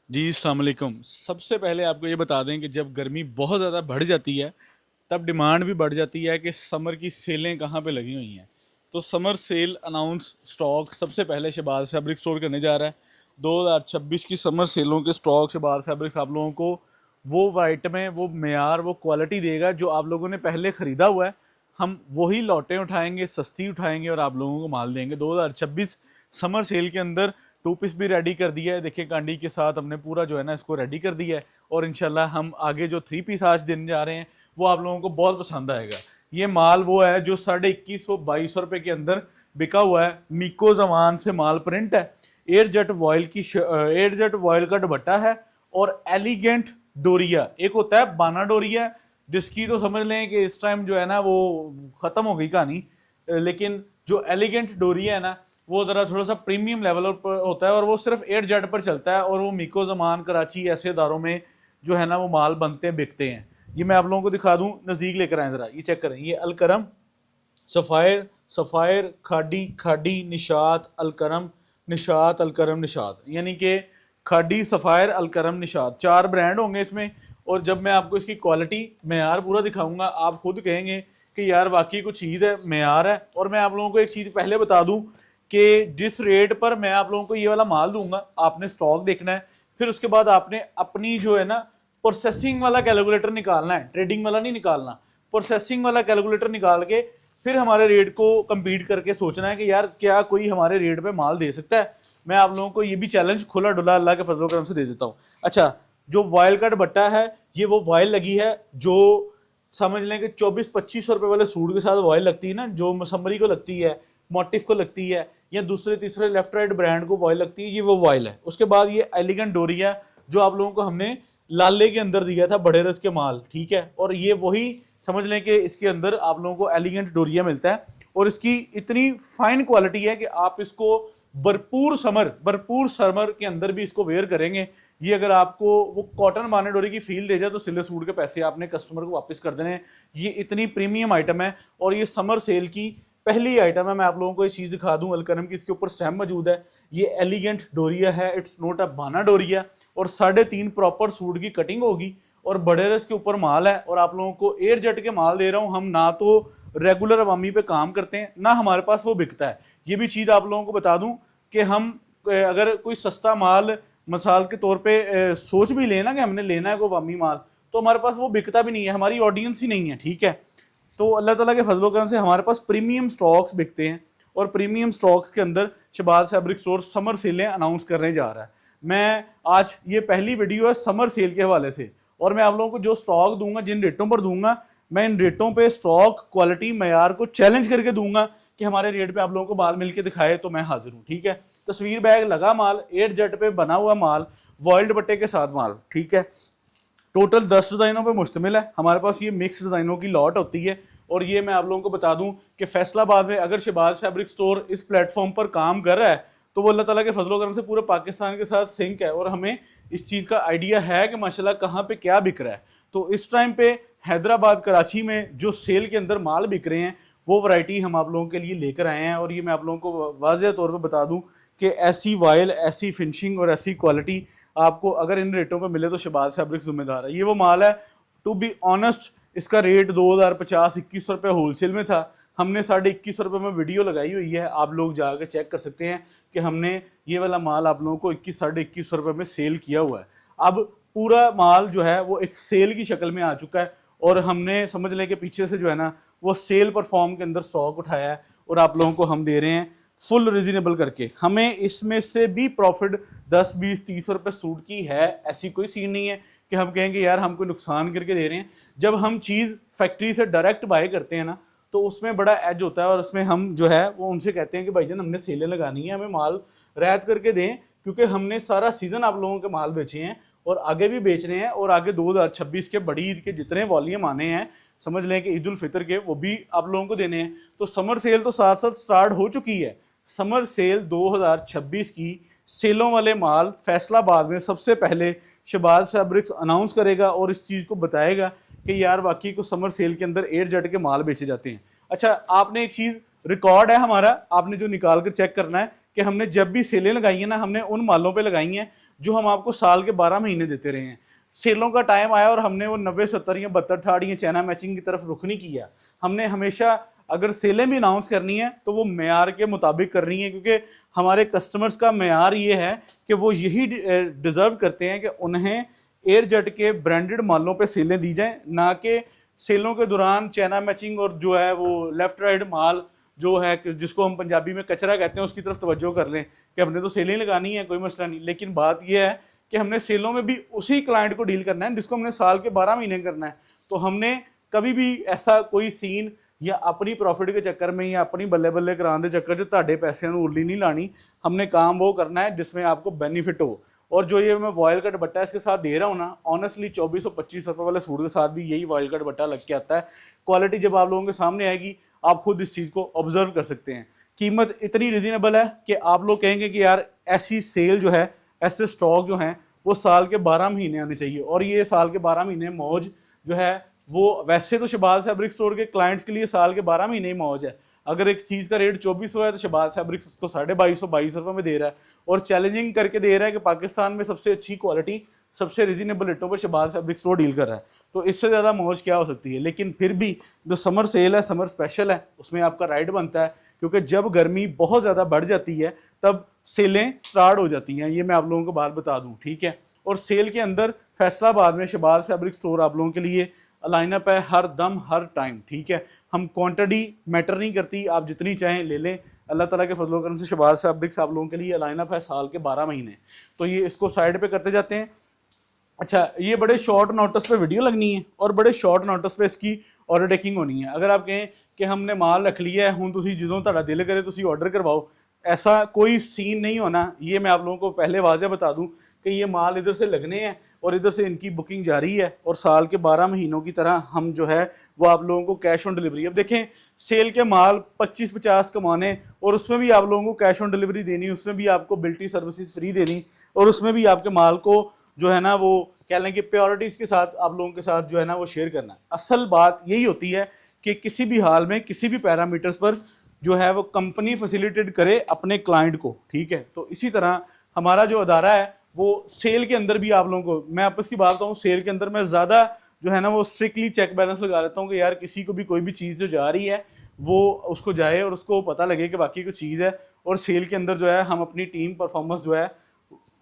जी अस्सलाम वालेकुम। सबसे पहले आपको ये बता दें कि जब गर्मी बहुत ज़्यादा बढ़ जाती है तब डिमांड भी बढ़ जाती है कि समर की सेलें कहाँ पे लगी हुई हैं। तो समर सेल अनाउंस स्टॉक सबसे पहले शहबाज फैब्रिक स्टोर करने जा रहा है। 2026 की समर सेलों के स्टॉक शहबाज फैब्रिक्स आप लोगों को वो आइटमें, वो मेयार, वो क्वालिटी देगा जो आप लोगों ने पहले ख़रीदा हुआ है। हम वही लौटें उठाएंगे, सस्ती उठाएंगे और आप लोगों को माल देंगे। 2026 समर सेल के अंदर टू पीस भी रेडी कर दिया है। देखिए कांडी के साथ हमने पूरा जो है ना इसको रेडी कर दिया है। और इंशाल्लाह हम आगे जो थ्री पीस आज देने जा रहे हैं वो आप लोगों को बहुत पसंद आएगा। ये माल वो है जो 2150-2200 रुपये के अंदर बिका हुआ है। मीको जमान से माल प्रिंट है। एयर जेट वॉयल की एयर जेट वॉयल का दुपट्टा है। और एलिगेंट डोरिया, एक होता है बाना डोरिया जिसकी तो समझ लें कि इस टाइम जो है ना वो ख़त्म हो गई कहानी। लेकिन जो एलिगेंट डोरिया है ना वो ज़रा थोड़ा सा प्रीमियम लेवल पर होता है और वो सिर्फ एयर जेट पर चलता है। और वो मीको जमान, कराची ऐसे इदारों में जो है ना वो माल बनते हैं, बिकते हैं। ये मैं आप लोगों को दिखा दूं, नज़दीक लेकर आए ज़रा, ये चेक करें। ये अलकरम, सफ़ायर, सफ़ायर, खाडी, खाडी, निशात, अलकरम, निशात, अलकरम, निशात, यानी कि खाडी, सफ़ायर, अलकरम, निशात, 4 ब्रांड होंगे इसमें। और जब मैं आपको इसकी क्वालिटी मेयार पूरा दिखाऊंगा आप खुद कहेंगे कि यार वाकई कुछ चीज़ है, मेयार है। और मैं आप लोगों को एक चीज़ पहले बता दूं कि जिस रेट पर मैं आप लोगों को ये वाला माल दूंगा आपने स्टॉक देखना है, फिर उसके बाद आपने अपनी जो है ना प्रोसेसिंग वाला कैलकुलेटर निकालना है, ट्रेडिंग वाला नहीं निकालना, प्रोसेसिंग वाला कैलकुलेटर निकाल के फिर हमारे रेट को कंपीट करके सोचना है कि यार क्या कोई हमारे रेट पे माल दे सकता है। मैं आप लोगों को ये भी चैलेंज खुला डुला अल्लाह के फजल करम से दे देता हूँ। अच्छा, जो वॉयल का दुपट्टा है ये वो वॉयल लगी है जो समझ लें कि 24-25 रुपये वाले सूट के साथ वॉयल लगती है ना, जो मसमरी को लगती है, मोटिफ को लगती है, या दूसरे तीसरे लेफ्ट राइट ब्रांड को वॉयल लगती है, ये वो वॉयल है। उसके बाद ये एलिगेंट डोरिया जो आप लोगों को हमने लाले के अंदर दिया था, बड़े रस के माल, ठीक है। और ये वही समझ लें कि इसके अंदर आप लोगों को एलिगेंट डोरिया मिलता है। और इसकी इतनी फाइन क्वालिटी है कि आप इसको भरपूर समर के अंदर भी इसको वेयर करेंगे। ये अगर आपको वो कॉटन बाने डोरी की फील दे जाए तो सिले सूट के पैसे आपने कस्टमर को वापस कर देने। ये इतनी प्रीमियम आइटम है और ये समर सेल की पहली आइटम है। मैं आप लोगों को ये चीज़ दिखा दूं, अलकरम की इसके ऊपर स्टैम्प मौजूद है। ये एलिगेंट डोरिया है, इट्स नॉट अ बाना डोरिया। और 3.5 प्रॉपर सूट की कटिंग होगी और बड़े रस के ऊपर माल है। और आप लोगों को एयर जेट के माल दे रहा हूँ। हम ना तो रेगुलर अवामी पे काम करते हैं ना हमारे पास वो बिकता है। ये भी चीज़ आप लोगों को बता दूं कि हम अगर कोई सस्ता माल मिसाल के तौर पे सोच भी लेना कि हमने लेना है कोई अवामी माल, तो हमारे पास वो बिकता भी नहीं है, हमारी ऑडियंस ही नहीं है, ठीक है। तो अल्लाह ताला के फजलो करम से हमारे पास प्रीमियम स्टॉक्स बिकते हैं। और प्रीमियम स्टॉक्स के अंदर शहबाज फैब्रिक स्टोर समर सेलें अनाउंस करने जा रहा है। मैं आज ये पहली वीडियो है समर सेल के हवाले से। और मैं आप लोगों को जो स्टॉक दूंगा, जिन रेटों पर दूंगा, मैं इन रेटों पे स्टॉक क्वालिटी मैार को चैलेंज करके दूंगा कि हमारे रेट पे आप लोगों को माल मिलके दिखाए तो मैं हाजिर हूँ, ठीक है। तस्वीर बैग लगा माल, एयर जेट पे बना हुआ माल, वॉइल्ड बट्टे के साथ माल, ठीक है। टोटल 10 डिज़ाइनों पे मुश्तमिल है। हमारे पास ये मिक्स डिज़ाइनों की लॉट होती है। और ये मैं आप लोगों को बता दूं कि फैसलाबाद में अगर शहबाज फैब्रिक स्टोर इस प्लेटफॉर्म पर काम कर रहा है तो वो अल्लाह ताला के फजलो करम से पूरे पाकिस्तान के साथ सिंक है। और हमें इस चीज़ का आइडिया है कि माशाल्लाह कहाँ पे क्या बिक रहा है। तो इस टाइम पे हैदराबाद, कराची में जो सेल के अंदर माल बिक रहे हैं वो वैरायटी हम आप लोगों के लिए लेकर आए हैं। और ये मैं आप लोगों को वाज़ेह तौर पर बता दूँ कि ऐसी वायल, ऐसी फिनिशिंग और ऐसी क्वालिटी आपको अगर इन रेटों पे मिले तो शहबाज फैब्रिक जिम्मेदार है। ये वो माल है, टू बी ऑनेस्ट इसका रेट 2050-2100 रुपये होलसेल में था। हमने 21.5 रुपये में वीडियो लगाई हुई है, आप लोग जाकर चेक कर सकते हैं कि हमने ये वाला माल आप लोगों को 21-21.5 रुपये में सेल किया हुआ है। अब पूरा माल जो है वो एक सेल की शक्ल में आ चुका है। और हमने समझ लें कि पीछे से जो है ना वो सेल परफॉर्म के अंदर स्टॉक उठाया है और आप लोगों को हम दे रहे हैं फुल रिजनेबल करके। हमें इसमें से भी प्रॉफिट 10-20-30 रुपये सूट की है, ऐसी कोई सीन नहीं है कि हम कहेंगे यार हम कोई नुकसान करके दे रहे हैं। जब हम चीज़ फैक्ट्री से डायरेक्ट बाय करते हैं ना तो उसमें बड़ा एज होता है। और उसमें हम जो है वो उनसे कहते हैं कि भाईजान हमने सेलें लगानी है, हमें माल रियायत करके दें, क्योंकि हमने सारा सीज़न आप लोगों के माल बेचे हैं और आगे भी बेच रहे हैं। और आगे 2026 के बड़ी ईद के जितने वॉल्यूम आने हैं, समझ लें कि ईद उल फितर के, वो भी आप लोगों को देने हैं। तो समर सेल तो साथ साथ स्टार्ट हो चुकी है। समर सेल 2026 की सेलों वाले माल फैसलाबाद में सबसे पहले शहबाज फैब्रिक्स अनाउंस करेगा और इस चीज़ को बताएगा कि यार वाकई को समर सेल के अंदर एयर जेट के माल बेचे जाते हैं। अच्छा, आपने एक चीज़ रिकॉर्ड है हमारा, आपने जो निकाल कर चेक करना है कि हमने जब भी सेलें लगाई हैं ना हमने उन मालों पे लगाई हैं जो हम आपको साल के 12 महीने देते रहे हैं। सेलों का टाइम आया और हमने वो 90, 70 या 72, 68 या चाइना मैचिंग की तरफ रुख नहीं किया। हमने हमेशा अगर सेलें भी अनाउंस करनी है तो वो मेयार के मुताबिक करनी है, क्योंकि हमारे कस्टमर्स का मेयार ये है कि वो यही डिज़र्व करते हैं कि उन्हें एयरजेट के ब्रांडेड मालों पे सेलें दी जाएं, ना कि सेलों के दौरान चाइना मैचिंग और जो है वो लेफ्ट राइट माल जो है जिसको हम पंजाबी में कचरा कहते हैं उसकी तरफ तवज्जो कर लें कि हमने तो सेलें लगानी है, कोई मसला नहीं। लेकिन बात यह है कि हमने सेलों में भी उसी क्लाइंट को डील करना है जिसको हमने साल के 12 महीने करना है। तो हमने कभी भी ऐसा कोई सीन या अपनी प्रॉफिट के चक्कर में या अपनी बल्ले बल्ले कराने के चक्कर च ਤੁਹਾਡੇ पैसों को उर्ली नहीं लानी। हमने काम वो करना है जिसमें आपको बेनिफिट हो। और जो ये मैं वॉयल का दुपट्टा इसके साथ दे रहा हूँ ना, ऑनेस्टली 2425 रुपये वाले सूट के साथ भी यही वॉयल का दुपट्टा लग के आता है। क्वालिटी जब आप लोगों के सामने आएगी आप खुद इस चीज़ को ऑब्जर्व कर सकते हैं। कीमत इतनी रिजनेबल है कि आप लोग कहेंगे कि यार ऐसी सेल जो है, ऐसे स्टॉक जो हैं वो साल के 12 महीने आने चाहिए। और ये साल के 12 महीने मौज जो है वो वैसे तो शहबाज फैब्रिक स्टोर के क्लाइंट्स के लिए साल के 12 महीने ही मौज है। अगर एक चीज़ का रेट 2400 है तो शहबाज फैब्रिक्स उसको 2250 रुपये में दे रहा है और चैलेंजिंग करके दे रहा है कि पाकिस्तान में सबसे अच्छी क्वालिटी सबसे रिजनेबल रेटों पर शहबाज फैब्रिक स्टोर डील कर रहा है। तो इससे ज़्यादा मौज क्या हो सकती है। लेकिन फिर भी जो समर सेल है, समर स्पेशल है, उसमें आपका राइट बनता है, क्योंकि जब गर्मी बहुत ज़्यादा बढ़ जाती है तब सेलें स्टार्ट हो जाती हैं। ये मैं आप लोगों को बात बता दूँ, ठीक है। और सेल के अंदर फैसलाबाद में शहबाज फैब्रिक स्टोर आप लोगों के लिए लाइनअप है हर दम हर टाइम, ठीक है। हम क्वांटिटी मैटर नहीं करती, आप जितनी चाहें ले लें। अल्लाह ताला के फजलो करम से शहबाज फैब्रिक्स आप लोगों के लिए लाइनअप है साल के 12 महीने। तो ये इसको साइड पे करते जाते हैं। अच्छा, ये बड़े शॉर्ट नोटिस पे वीडियो लगनी है और बड़े शॉर्ट नोटिस पे इसकी ऑर्डर टेकिंग होनी है। अगर आप कहें कि हमने माल रख लिया है हूँ तुसी जिदों तुहाडा दिल करे तुसी ऑर्डर करवाओ, ऐसा कोई सीन नहीं होना। ये मैं आप लोगों को पहले वाज़े बता दूं कि ये माल इधर से लगने हैं और इधर से इनकी बुकिंग जारी है और साल के 12 महीनों की तरह हम जो है वो आप लोगों को कैश ऑन डिलीवरी। अब देखें, सेल के माल 25-50 कमाने और उसमें भी आप लोगों को कैश ऑन डिलीवरी देनी, उसमें भी आपको बिल्टी सर्विसेज फ्री देनी और उसमें भी आपके माल को जो है ना वो कह लें कि प्योरिटीज़ के साथ आप लोगों के साथ जो है ना वो शेयर करना। असल बात यही होती है कि किसी भी हाल में किसी भी पैरामीटर्स पर जो है वो कंपनी फैसिलिटेट करे अपने क्लाइंट को, ठीक है। तो इसी तरह हमारा जो अदारा है वो सेल के अंदर भी आप लोगों को, मैं आपस की बात बताऊँ, सेल के अंदर मैं ज़्यादा जो है ना वो स्ट्रिक्टली चेक बैलेंस लगा लेता हूँ कि यार किसी को भी कोई भी चीज़ जो जा रही है वो उसको जाए और उसको पता लगे कि बाकी कोई चीज़ है। और सेल के अंदर जो है हम अपनी टीम परफॉर्मेंस जो है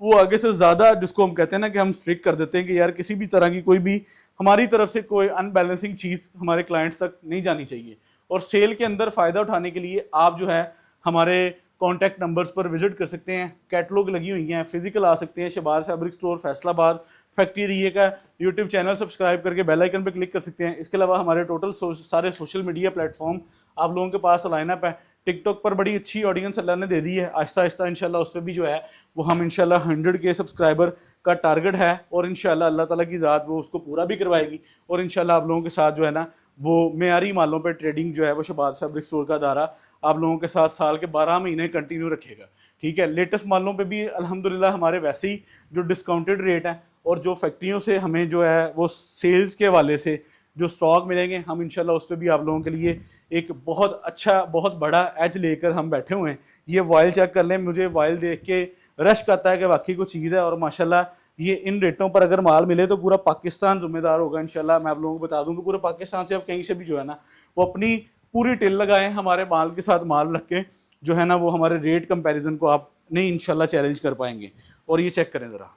वो आगे से ज़्यादा, जिसको हम कहते हैं ना कि हम स्ट्रिक्ट कर देते हैं कि यार किसी भी तरह की कोई भी हमारी तरफ से कोई अनबैलेंसिंग चीज़ हमारे क्लाइंट्स तक नहीं जानी चाहिए। और सेल के अंदर फ़ायदा उठाने के लिए आप जो है हमारे कॉन्टैक्ट नंबर्स पर विजिट कर सकते हैं। कैटलॉग लगी हुई हैं, फिजिकल आ सकते हैं। Shahbaz fabric store Faisalabad factory area का यूट्यूब चैनल सब्सक्राइब करके बेल आइकन पर क्लिक कर सकते हैं। इसके अलावा हमारे टोटल सारे सोशल मीडिया प्लेटफॉर्म आप लोगों के पास लाइनअप है। टिकटॉक पर बड़ी अच्छी ऑडियंस अल्लाह ने दे दी है, आहिस्ता आहिस्ता इंशाल्लाह उस पर भी जो है वो हम इंशाल्लाह 100K सब्सक्राइबर का टारगेट है और इंशाल्लाह अल्लाह ताला की ज़ात वो उसको पूरा भी करवाएगी। और इंशाल्लाह आप लोगों के साथ जो है ना वो मेयारी मालों पे ट्रेडिंग जो है वो शहबाज फैब्रिक स्टोर का अदारा आप लोगों के साथ साल के 12 महीने कंटिन्यू रखेगा, ठीक है। लेटेस्ट मालों पे भी अल्हम्दुलिल्लाह हमारे वैसे ही जो डिस्काउंटेड रेट है और जो फैक्ट्रियों से हमें जो है वो सेल्स के हवाले से जो स्टॉक मिलेंगे हम इंशाल्लाह उस पर भी आप लोगों के लिए एक बहुत अच्छा बहुत बड़ा एज लेकर हम बैठे हुए हैं। ये वॉयल चेक कर लें, मुझे वॉयल देख के रश करता है कि वाकई कोई चीज़ है। और माशाल्लाह ये इन रेटों पर अगर माल मिले तो पूरा पाकिस्तान जिम्मेदार होगा इंशाल्लाह। मैं आप लोगों को बता दूं कि पूरे पाकिस्तान से अब कहीं से भी जो है ना वो अपनी पूरी टिल लगाएं हमारे माल के साथ माल रख के, जो है ना वो हमारे रेट कंपैरिजन को आप नहीं इंशाल्लाह चैलेंज कर पाएंगे। और ये चेक करें ज़रा,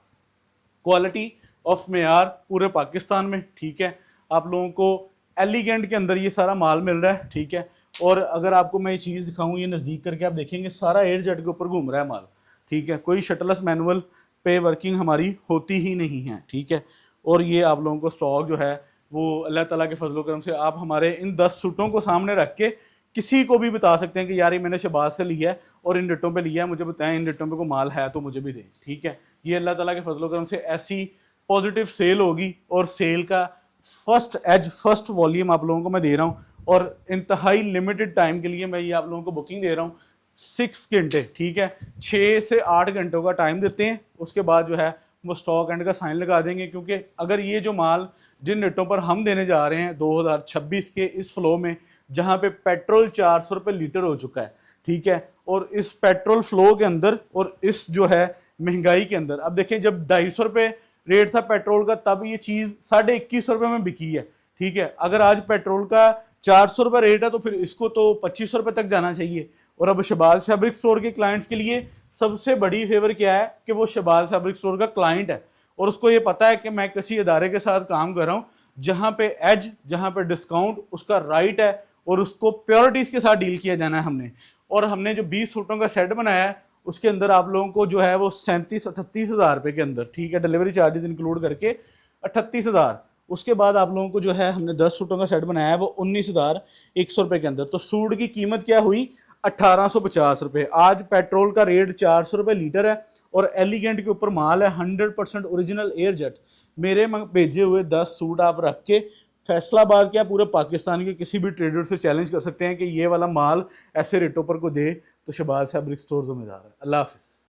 क्वालिटी ऑफ मेयार पूरे पाकिस्तान में, ठीक है। आप लोगों को एलिगेंट के अंदर ये सारा माल मिल रहा है, ठीक है। और अगर आपको मैं ये चीज़ दिखाऊं, ये नज़दीक करके आप देखेंगे सारा एयर जेट के ऊपर घूम रहा है माल, ठीक है। कोई शटलस मैनुअल पे वर्किंग हमारी होती ही नहीं है, ठीक है। और ये आप लोगों को स्टॉक जो है वो अल्लाह ताला के फजलो करम से आप हमारे इन 10 सूटों को सामने रख के किसी को भी बता सकते हैं कि यार ये मैंने शहबाज से लिया है और इन रेटों पे लिया है, मुझे बताएं इन रेटों पे कोई माल है तो मुझे भी दें, ठीक है। ये अल्लाह ताला के फजलो करम से ऐसी पॉजिटिव सेल होगी और सेल का फर्स्ट वॉल्यूम आप लोगों को मैं दे रहा हूँ और इंतहाई लिमिटेड टाइम के लिए मैं ये आप लोगों को बुकिंग दे रहा हूँ 6 घंटे, ठीक है। 6 से 8 घंटों का टाइम देते हैं, उसके बाद जो है वो स्टॉक एंड का साइन लगा देंगे। क्योंकि अगर ये जो माल जिन रेटों पर हम देने जा रहे हैं 2026 के इस फ्लो में, जहाँ पे पेट्रोल 400 रुपये लीटर हो चुका है, ठीक है। और इस पेट्रोल फ्लो के अंदर और इस जो है महंगाई के अंदर। अब देखें जब 250 रुपये रेट था पेट्रोल का तब ये चीज़ 21.5 रुपये में बिकी है, ठीक है। अगर आज पेट्रोल का 400 रुपये रेट है तो फिर इसको तो 2500 रुपये तक जाना चाहिए। और अब शहबाज फैब्रिक स्टोर के क्लाइंट्स के लिए सबसे बड़ी फेवर क्या है कि वो शहबाज फैब्रिक स्टोर का क्लाइंट है और उसको ये पता है कि मैं किसी इदारे के साथ काम कर रहा हूँ जहाँ पे एज, जहाँ पे डिस्काउंट उसका राइट है और उसको प्योरिटीज़ के साथ डील किया जाना है हमने। और हमने जो 20 सूटों का सेट बनाया है उसके अंदर आप लोगों को जो है वो 37-38 हज़ार रुपये के अंदर, ठीक है, डिलीवरी चार्जेस इंक्लूड करके 38 हज़ार। उसके बाद आप लोगों को जो है हमने 10 सूटों का सेट बनाया है वो 19,100 रुपये के अंदर। तो सूट की कीमत क्या हुई, 1850 रुपये। आज पेट्रोल का रेट 400 रुपये लीटर है और एलिगेंट के ऊपर माल है 100% ओरिजिनल एयरजेट। मेरे भेजे हुए 10 सूट आप रख के फैसलाबाद क्या पूरे पाकिस्तान के किसी भी ट्रेडर से चैलेंज कर सकते हैं कि ये वाला माल ऐसे रेटों पर को दे तो शहबाज फैब्रिक स्टोर जिम्मेदार है। अल्लाह हाफिज़।